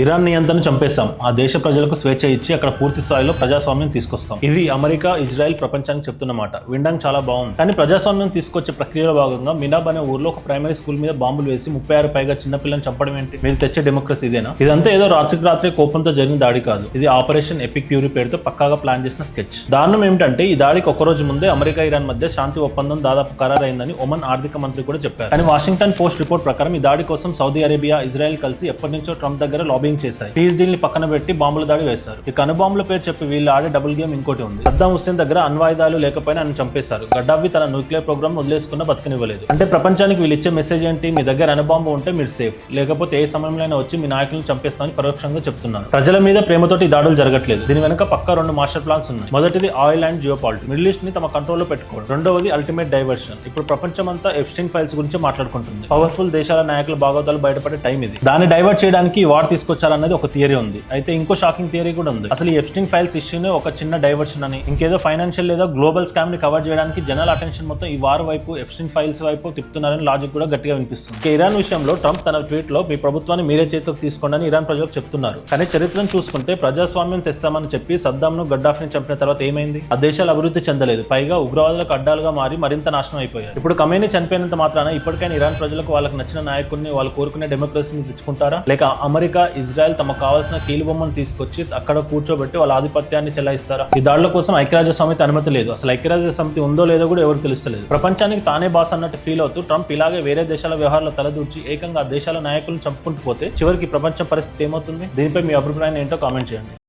Iran నియంత్రణ చంపేస్తాం, ఆ దేశ ప్రజలకు స్వేచ్ఛ ఇచ్చి అక్కడ పూర్తి స్థాయిలో ప్రజాస్వామ్యం తీసుకొస్తాం. ఇది అమెరికా, ఇజ్రాయెల్ ప్రపంచానికి చెప్తున్నమాట. వినడానికి చాలా బాగుంది, కానీ ప్రజాస్వామ్యం తీసుకొచ్చే ప్రక్రియలో భాగంగా మినాబ్ అనే ఊర్లో ఒక ప్రైమరీ స్కూల్ మీద బాంబులు వేసి 36 పైగా చిన్నపిల్లని చంపడం ఏంటి? మీరు తెచ్చే డెమోక్రసీ ఇదేనా? ఇదంతా ఏదో రాత్రికి రాత్రి కోపంతో జరిగిన దాడి కాదు. ఇది ఆపరేషన్ ఎపిక్ ఫ్యూరీ పేరుతో పక్కాగా ప్లాన్ చేసిన స్కెచ్. దారుణం ఏమిటంటే ఈ దాడికి ఒక్కరోజు ముందే అమెరికా, ఇరాన్ మధ్య శాంతి ఒప్పందం దాదాపు ఖరారైందని ఒమన్ ఆర్థిక మంత్రి కూడా చెప్పారు. కానీ వాషింగ్టన్ పోస్ట్ రిపోర్ట్ ప్రకారం ఈ దాడి కోసం సౌదీ అరేబియా, ఇజ్రాయెల్ కలిసి ఎప్పటి నుంచో ట్రంప్ దగ్గర లాబింగ్ చేశాయి. పీస్ డీల్ ని పక్కన పెట్టి బాంబుల దాడి వేశారు. ఈ కనుబాంబుల పేరు చెప్పి వీళ్ళు ఆడే డబుల్ గేమ్ ఇంకోటి ఉంది. సద్దాం హుస్సేన్ దగ్గర అణ్వాయుధాలు లేకపోయినా ఆయన చంపేశారు. గడ్డాఫీ తన న్యూక్లియర్ ప్రోగ్రామ్ వదిలేసుకున్న బతకనివ్వలేదు. అంటే ప్రపంచానికి వీళ్ళు ఇచ్చే మెసేజ్ ఏంటి? మీ దగ్గర అణుబాంబు ఉంటే మీరు సేఫ్, లేకపోతే ఏ సమయంలో వచ్చి మీ నాయకులను చంపేస్తామని పరోక్షంగా చెప్తున్నారు. ప్రజల మీద ప్రేమతోటి ఈ దాడులు జరగట్లేదు. దీని వెనక పక్కా 2 మాస్టర్ ప్లాన్స్ ఉన్నాయి. మొదటిది oil and geopolitics, middle east ని తమ కంట్రోల్లో పెట్టుకోవడం. రెండవది అల్టిమేట్ డైవర్షన్. ఇప్పుడు ప్రపంచం అంతా ఎప్స్టైన్ ఫైల్స్ గురించి మాట్లాడుకుంటుంది. పవర్ఫుల్ దేశాల నాయకుల భాగవతాలు బయటపడే టైం ఇది. దాన్ని డైవర్ట్ చేయడానికి వార్ తీసుకొచ్చారన్నది ఒక థియరీ ఉంది. అయితే ఇంకో షాకింగ్ థియరీ కూడా ఉంది. అసలు ఈ ఎప్స్టైన్ ఫైల్స్ ఇష్యూనే ఒక చిన్న డైవర్షన్ అని, ఇంకేదో ఫైనాన్షియల్ లేదా గ్లోబల్ స్కామ్ ని కవర్ చేయడానికి జనాల అటెన్షన్ మొత్తం ఈ వార్ వైపు, ఎప్స్టైన్ ఫైల్స్ వైపు తిప్పుతున్నారని లాజిక్ కూడా గట్టిగా వినిపిస్తుంది. ఇరాన్ విషయంలో ట్రంప్ తన ట్వీట్ లో మీ ప్రభుత్వాన్ని మీరే చేతిలోకి తీసుకోండి అని ఇరాన్ ప్రజలకు చెప్తున్నారు. కానీ చరిత్రను చూసుకుంటే ప్రజాస్వామ్యం తెస్తామని చెప్పి సద్దాంను, గడ్డాఫీని చంపిన తర్వాత ఏమైంది? ఆ దేశాలు అభివృద్ధి చెందలేదు. పైగా ఉగ్రవాదులకు అడ్డాలుగా మారి మరింత నాశనం అయిపోయారు. ఇప్పుడు ఖమేనీ చనిపోయినంత మాత్రాన ఇప్పటికైనా ఇరాన్ ప్రజలకు వాళ్ళకి నచ్చిన నాయకుడిని, వాళ్ళు కోరుకునే డెమోక్రసీని తెచ్చుకుంటారా? లేక అమెరికా, ఇజ్రాయెల్ తమకు కావాల్సిన కీలుబొమ్మను తీసుకొచ్చి అక్కడ కూర్చోబెట్టి వాళ్ళ ఆధిపత్యాన్ని చెలాయిస్తారా? ఈ దాడుల కోసం ఐక్యరాజ్య సమితి అనుమతి లేదు. అసలు ఐక్యరాజ్య సమితి ఉందో లేదో కూడా ఎవరు తెలుస్తలేదు. ప్రపంచానికి తానే బాస్ అన్నట్టు ఫీల్ అవుతూ ట్రంప్ ఇలాగే వేరే దేశాల వ్యవహారాల్లో తలదూర్చి ఏకంగా ఆ దేశాల నాయకులను చంపుకుంటూ పోతే చివరికి ప్రపంచం పరిస్థితి ఏమవుతుంది? దీనిపై మీ అభిప్రాయం ఏంటో కామెంట్ చేయండి.